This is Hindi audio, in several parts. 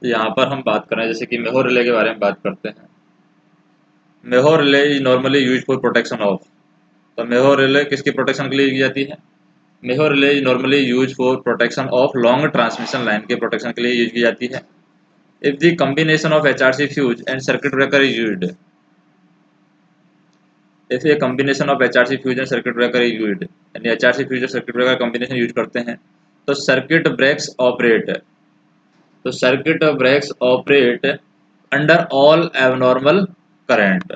यहाँ पर हम बात करें जैसे कि मेहो रिले के बारे में बात करते हैं। Mho relay is normally use for protection of. तो मेहो रिले किसकी प्रोटेक्शन के लिए की जाती है? Mho relay is normally use for protection of long transmission line के प्रोटेक्शन के लिए यूज की जाती है। If the combination of HRC fuse and circuit breaker is used, if a combination of HRC fuse and circuit breaker is used, यानी एचआरसी फ्यूज और सर्किट ब्रेकर कॉम्बिनेशन यूज करते हैं तो सर्किट ब्रेक्स ऑपरेट, तो circuit breaks operate under all abnormal current.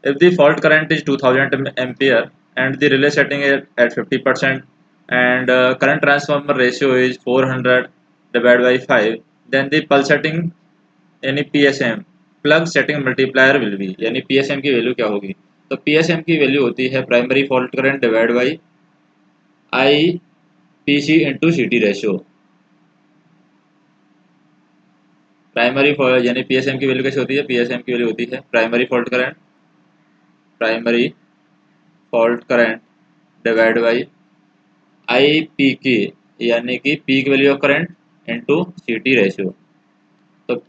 If the fault current is 2000 ampere and the relay setting is at 50% and current transformer ratio is 400 divided by 5, then the pulse setting यानी PSM plug setting multiplier will be, यानी PSM की वैल्यू क्या होगी? तो PSM की वैल्यू होती है primary fault current divide by IPC into CT ratio. Primary यानी PSM की वैल्यू कैसे होती है? PSM की वैल्यू होती है primary fault current divide by I P के, यानी कि peak value of current into सीटी रेशियो। तो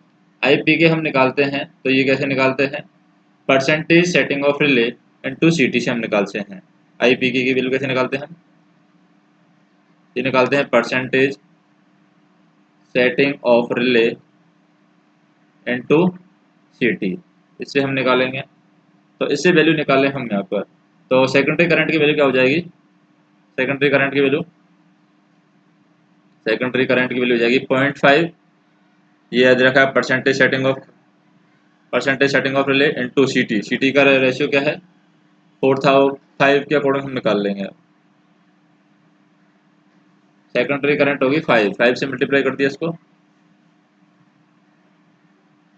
आई पी के हम निकालते हैं तो ये कैसे निकालते हैं? Percentage setting of relay into सीटी से हम निकालते हैं। आई पी के की वैल्यू कैसे निकालते हैं हम? ये निकालते हैं percentage setting of relay into सीटी, इससे हम निकालेंगे। तो इससे वैल्यू निकालें हम यहाँ पर, तो सेकेंडरी करंट की वैल्यू क्या हो जाएगी? सेकेंडरी करंट की वैल्यू हो जाएगी 0.5, ये याद रखा है percentage setting of relay into सीटी। सीटी का रेशियो क्या है? 4,5 के अकॉर्डिंग हम निकाल लेंगे। सेकेंडरी करंट होगी 5 से मल्टीप्लाई कर दिया इसको,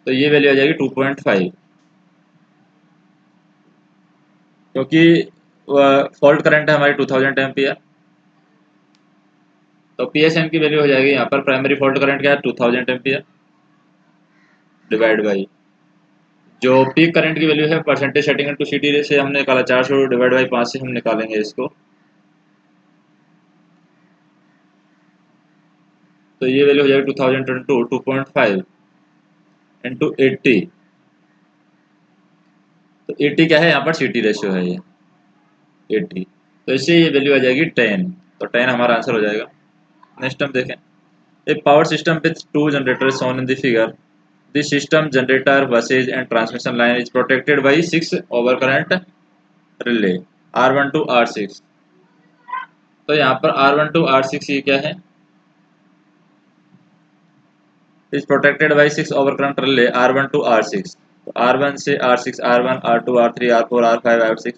तो ये वैल्यू आ जाएगी 2.5, क्योंकि फॉल्ट करंट है हमारी 2000 एम्पियर। तो पीएसएम की वैल्यू हो जाएगी यहाँ पर प्राइमरी फॉल्ट करंट क्या है 2000 एम्पियर डिवाइड बाई जो पीक करंट की वैल्यू है परसेंटेज सेटिंग इनटू सीटी से हमने निकाला 400 डिवाइड बाई 5 से हम निकालेंगे इसको। तो ये वैल्यू हो जाएगी 2000 इंटू 2.5 इंटू 80। तो 80 क्या है यहाँ पर? सीटी रेशियो है ये 80, तो इससे ये वैल्यू आ जाएगी 10। तो 10 हमारा आंसर हो जाएगा। नेक्स्ट हम देखें, a power system with two generator shown in the figure, the system generator buses and transmission line is protected by 6 overcurrent relay R1 to R6। तो यहाँ पर R1 to R6 ये क्या है? is protected by 6 overcurrent relay R1 to R6। तो R1 से R6, R1, R2, R3, R4, R5, R6,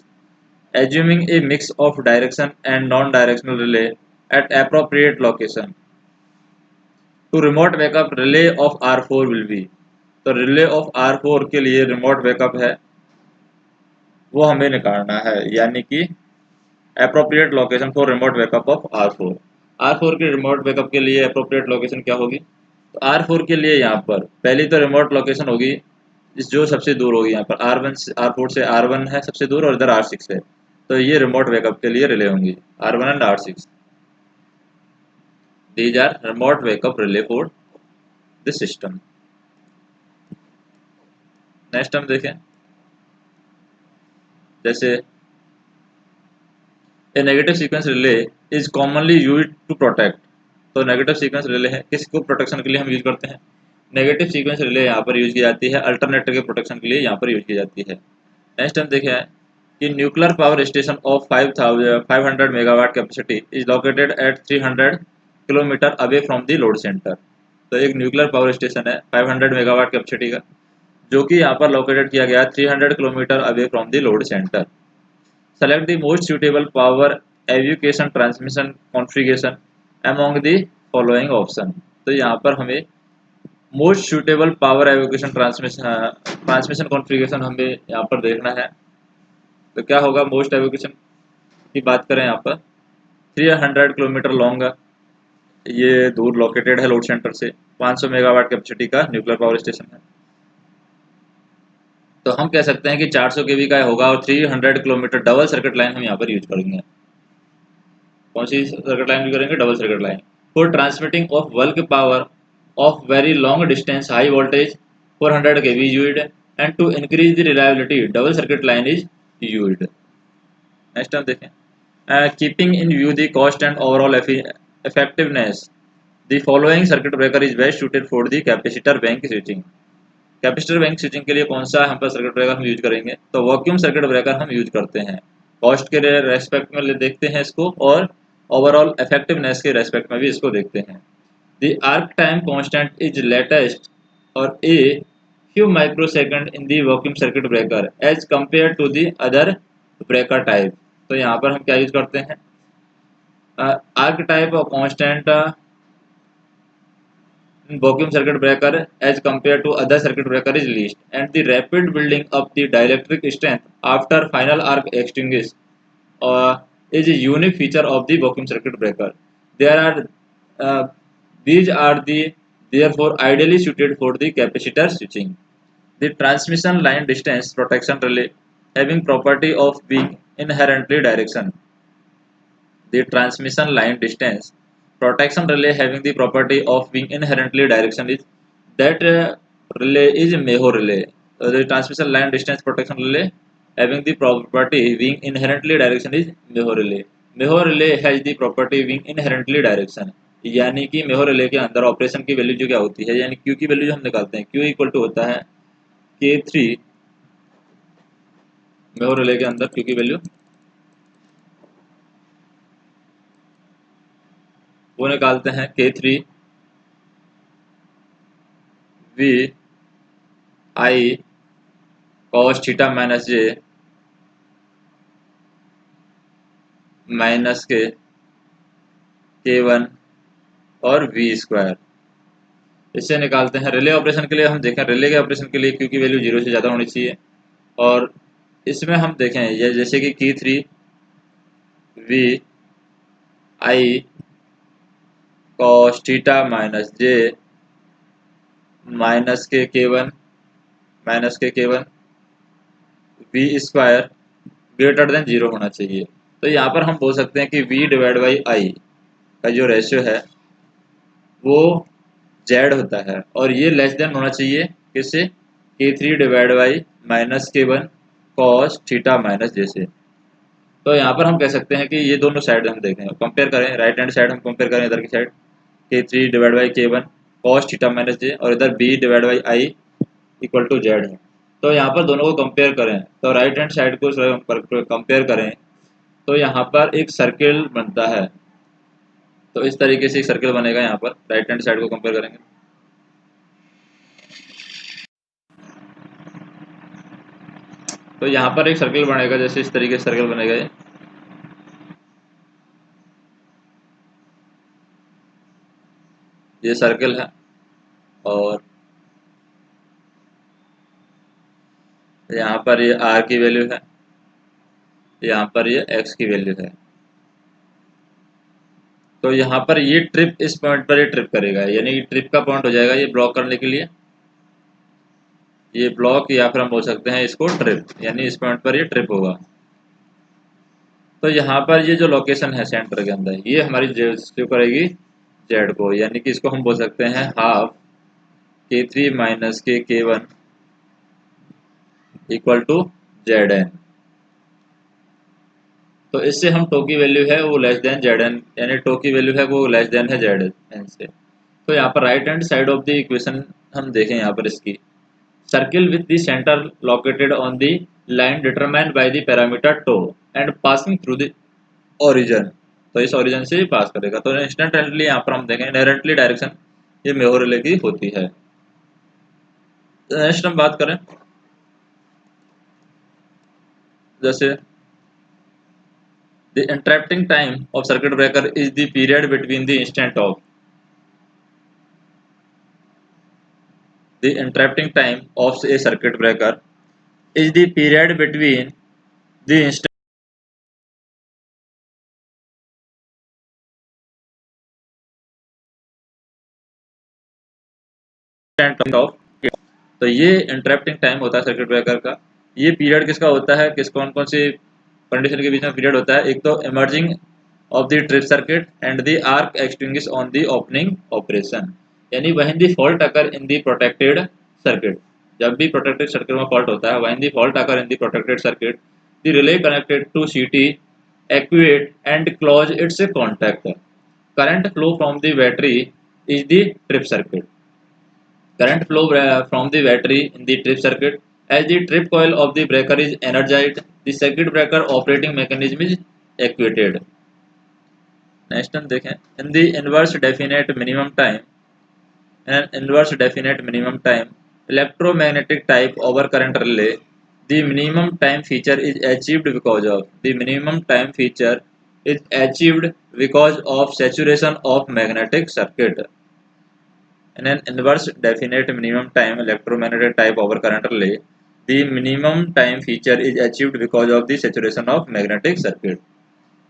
assuming a mix of direction and non-directional relay at appropriate location, to remote backup relay of R4 will be। तो रिले ऑफ R4 के लिए रिमोट बैकअप है वो हमें निकालना है, यानी कि appropriate location for remote backup of R4। R4 के रिमोट बैकअप के लिए अप्रोप्रिएट लोकेशन क्या होगी? तो R4 के लिए यहाँ पर पहली तो रिमोट लोकेशन होगी जो सबसे दूर होगी, यहाँ पर R4 से R1 है सबसे दूर और इधर R6 है, तो ये रिमोट बैकअप के लिए रिले होंगी R1 and R6। These are remote backup relay for this system. Next हम देखें, जैसे a negative sequence relay is commonly use to protect. तो नेगेटिव सीक्वेंस रिले है किसको प्रोटेक्शन के लिए हम यूज करते हैं? नेगेटिव सीक्वेंस रिले यहाँ पर यूज की जाती है अल्टरनेटर के प्रोटेक्शन के लिए यहाँ पर यूज की जाती है। नेक्स्ट हम देखें कि nuclear power station of 500 megawatt capacity is located at 300 kilometre away from the load centre. तो एक न्यूक्लियर पावर स्टेशन है 500 मेगावाट कैपेसिटी का, जो कि यहाँ पर लोकेटेड किया गया है 300 kilometre away from the load centre. Select the most suitable power evacuation transmission configuration among the following option। तो यहाँ पर हमें most suitable power avocation transmission configuration हमें यहाँ पर देखना है। तो क्या होगा मोस्ट एवोकेशन की बात करें यहाँ पर 300 किलोमीटर लॉन्ग, ये दूर लोकेटेड है लोड सेंटर से, 500 मेगावाट कैपेसिटी का न्यूक्लियर पावर स्टेशन है। तो हम कह सकते हैं कि 400 केवी का होगा और 300 किलोमीटर डबल सर्किट लाइन हम यहाँ पर यूज करेंगे। कौन सी सर्किट लाइन यूज करेंगे? Double circuit line for transmitting of bulk power of very long distance high voltage 400 kV used, and to increase the reliability double circuit line is used. Next हम देखें, keeping in view the cost and overall effectiveness, the following circuit breaker is best suited for the capacitor bank switching. Capacitor bank switching के लिए कौन सा यहाँ पर सर्किट ब्रेकर हम यूज करेंगे, तो वैक्यूम सर्किट ब्रेकर हम यूज करते हैं। कॉस्ट के रेस्पेक्ट में देखते हैं इसको, और ओवरऑल इफेक्टिवनेस के रेस्पेक्ट में भी इसको देखते हैं। The arc time constant is latest और a few microsecond in the vacuum circuit breaker as compare to the other breaker type. तो यहाँ पर हम क्या यूज करते हैं, आर्क टाइप और constant vacuum circuit breaker as compared to other circuit breaker is least, and the rapid building up the dielectric strength after final arc extinguish is a unique feature of the vacuum circuit breaker. These are therefore ideally suited for the capacitor switching. The transmission line distance protection relay having property of being inherently direction. The transmission line distance protection relay having the property of being inherently direction is that relay is Maho relay. The transmission line distance protection relay having the property being inherently direction is Maho relay. Maho relay has the property being inherently direction, यानी कि मेहो रिले के अंदर ऑपरेशन की वैल्यू जो क्या होती है, यानी Q की वैल्यू जो हम निकालते हैं, Q इक्वल टू होता है K3, मेहो रिले के अंदर Q की वैल्यू वो निकालते हैं K3 V I cos theta minus J minus के K1 और V स्क्वायर। इससे निकालते हैं रिले ऑपरेशन के लिए। हम देखें रिले के ऑपरेशन के लिए Q की वैल्यू 0 से ज़्यादा होनी चाहिए, और इसमें हम देखें ये जैसे कि K3 V I cos theta minus J minus के K1 V square greater than 0 होना चाहिए। तो यहाँ पर हम बोल सकते हैं कि V डिवाइड बाई आई का जो रेशियो है वो Z होता है, और ये लेस देन होना चाहिए किससे, K3 divide by minus K1 cos theta minus J से। तो यहाँ पर हम कह सकते हैं कि ये दोनों साइड हम देखें, कंपेयर करें, राइट हैंड साइड हम कंपेयर करें इधर की side K3 divide by K1 cos theta minus J, और इधर B divide by I equal to Z है। तो यहाँ पर दोनों को कंपेयर करें, तो राइट हैंड साइड को कंपेयर करें तो यहाँ पर एक सर्किल बनता है। तो इस तरीके से एक सर्किल बनेगा, यहाँ पर राइट हैंड साइड को कंपेयर करेंगे तो यहाँ पर एक सर्किल बनेगा, जैसे इस तरीके से सर्किल बनेगा। ये सर्किल है, और यहाँ पर ये R की वैल्यू है, यहाँ पर ये X की वैल्यू है। तो यहाँ पर ये ट्रिप इस पॉइंट पर ये ट्रिप करेगा, यानी ट्रिप का पॉइंट हो जाएगा ये ब्लॉक करने के लिए, ये ब्लॉक, या फिर हम बोल सकते हैं इसको ट्रिप, यानी इस पॉइंट पर ये ट्रिप होगा। तो यहाँ पर ये जो लोकेशन है सेंटर के अंदर, ये हमारी जो करेगी जेड को, यानी कि इसको हम बोल सकते हैं हाफ K3 माइनस के K1 इक्वल टू ZN। तो इससे हम टो की वैल्यू है वो लेस देन ZN, यानी टो की वैल्यू है वो लेस देन है ZN से। तो यहाँ पर right hand side of the equation हम देखें, यहाँ पर इसकी circle with the centre located on the line determined by the parameter two and passing through the origin. तो इस ओरिजिन से पास करेगा। तो इंस्टेंटली यहाँ पर हम देखें इनहेरेंटली डायरेक्शन ये मेहो रिले की होती है। नेक्स्ट हम बात करें, जैसे the interrupting time of circuit breaker is the period between the instant of the interrupting time of a circuit breaker is the period between the instant of। तो ये इंटरप्टिंग टाइम होता है सर्किट ब्रेकर का। ये पीरियड किसका होता है, किस कौन कौन सी कंडीशन के बीच में पीरियड होता है, एक तो emerging of the trip circuit and the arc extinguish on the opening operation. यानी when the fault occur in the protected circuit, जब भी प्रोटेक्टेड सर्किट में फॉल्ट होता है, when the fault occur in the protected circuit the relay connected to CT activate and close its contact, current flow from the battery is the trip circuit, current flow from the battery in the trip circuit. As the trip coil of the breaker is energized, the circuit breaker operating mechanism is activated. Next हम देखें, in the inverse definite minimum time, in inverse definite minimum time electromagnetic type overcurrent relay, the minimum time feature is achieved because of the minimum time feature is achieved because of saturation of magnetic circuit. In an inverse definite minimum time electromagnetic type overcurrent relay, the minimum time feature is achieved because of the saturation of magnetic circuit.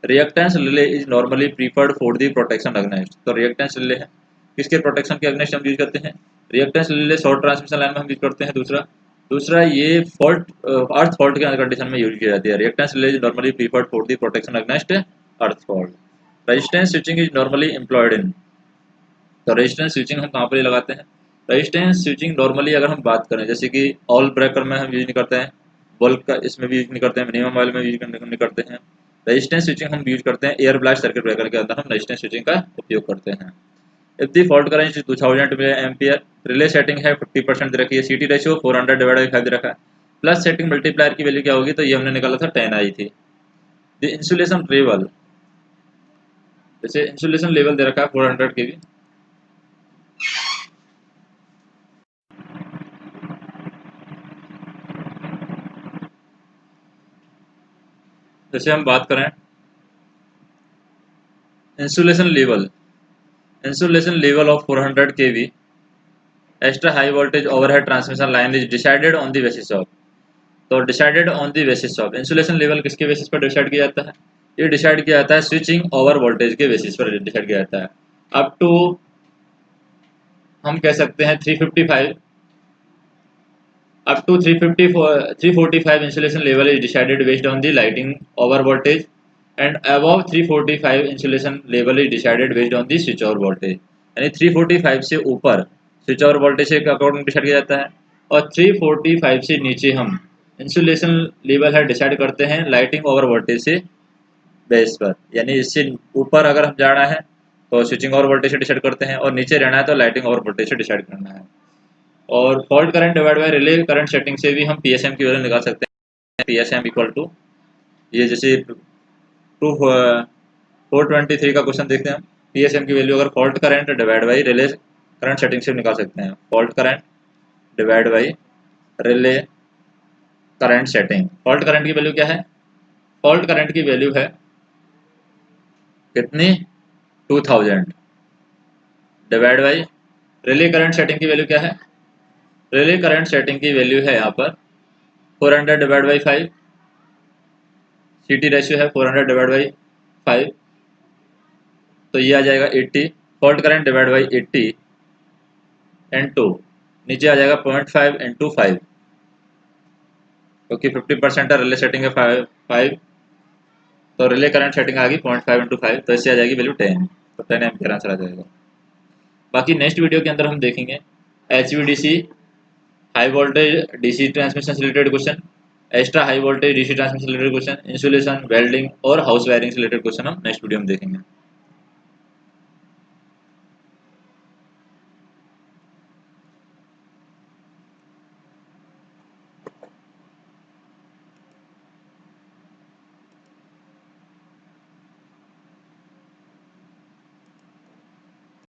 Reactance relay is normally preferred for the protection against. तो reactance relay है किसके प्रोटेक्शन के अगेंस्ट हम यूज करते हैं? Reactance relay short transmission line में हम यूज करते हैं। दूसरा दूसरा ये फॉल्ट अर्थ फॉल्ट के कंडीशन में यूज की जाती है। Reactance relay is normally preferred for the protection against earth fault. Resistance switching is normally employed in, तो रेजिस्टेंस स्विचिंग हम कहाँ पर लगाते हैं? रेजिस्टेंस स्विचिंग नॉर्मली अगर हम बात करें, जैसे कि ऑल ब्रेकर में हम यूज नहीं करते हैं, बल्क का इसमें भी यूज नहीं करते हैं, मिनिमम वाले में यूज नहीं करते हैं। रेजिस्टेंस स्विचिंग हम यूज करते हैं एयर ब्लास्ट सर्किट ब्रेकर के अंदर, हम रेजिस्टेंस स्विचिंग का उपयोग करते हैं। If the fault current 2000 ampere, relay setting है 50% दे रखी है, सीटी रेशियो 400/5 दे रखा है, प्लस सेटिंग मल्टीप्लायर की वैल्यू क्या होगी? तो ये हमने निकाला था 10 आई थी। द इंसुलेशन लेवल, जैसे इंसुलेशन लेवल दे रखा है 400 के भी, जैसे हम बात करें insulation level of 400 kV extra high voltage overhead transmission line is decided on the basis of, तो decided on the basis of insulation level किसके बेसिस पर डिसाइड किया जाता है? ये डिसाइड किया जाता है स्विचिंग ओवर वोल्टेज के बेसिस पर डिसाइड किया जाता है। अप टू हम कह सकते हैं 355, up to 345 insulation level is decided based on the lighting over voltage, and above 345 insulation level is decided based on the switch over voltage। यानी 345 से ऊपर स्विच ओवर वोल्टेज के अकॉर्डिंग डिसाइड किया जाता है, और 345 से नीचे हम इंसुलेशन लेवल है डिसाइड करते हैं लाइटिंग ओवर वोल्टेज से बेस पर। यानी इससे ऊपर अगर हम जाना है तो स्विचिंग ओवर वोल्टेज से डिसाइड करते हैं, और नीचे रहना है तो लाइटिंग ओवर वोल्टेज से डिसाइड करना है। और fault current divide by relay current setting से भी हम पीएसएम की वैल्यू निकाल सकते हैं। पीएसएम इक्वल टू, ये जैसे 423 का क्वेश्चन देखते हैं हम, पीएसएम की वैल्यू अगर fault current divide by relay current setting से निकाल सकते हैं। Fault current divide by relay current setting, fault current की वैल्यू क्या है? फॉल्ट करंट की वैल्यू है कितनी? 2000 divide by relay current setting की वैल्यू क्या है? रिले करंट सेटिंग की वैल्यू है यहाँ पर 400/5, सीटी रेशियो है 400/5, तो ये आ जाएगा 80। Fault current divide by 80 and 2, नीचे आ जाएगा 0.5 × 5, क्योंकि 50% है, रिले सेटिंग है 5, तो रिले करंट सेटिंग आ गई 0.5 × 5, तो इससे आ जाएगी वैल्यू 10, तो 10 एम्पियर आंसर आ जाएगा। बाकी नेक्स्ट वीडियो के अंदर हम देखेंगे HVDC high voltage DC transmission से related question, extra high voltage DC transmission से रिलेटेड क्वेश्चन, इंसुलेशन, वेल्डिंग और हाउस वायरिंग से रिलेटेड क्वेश्चन हम नेक्स्ट वीडियो में देखेंगे।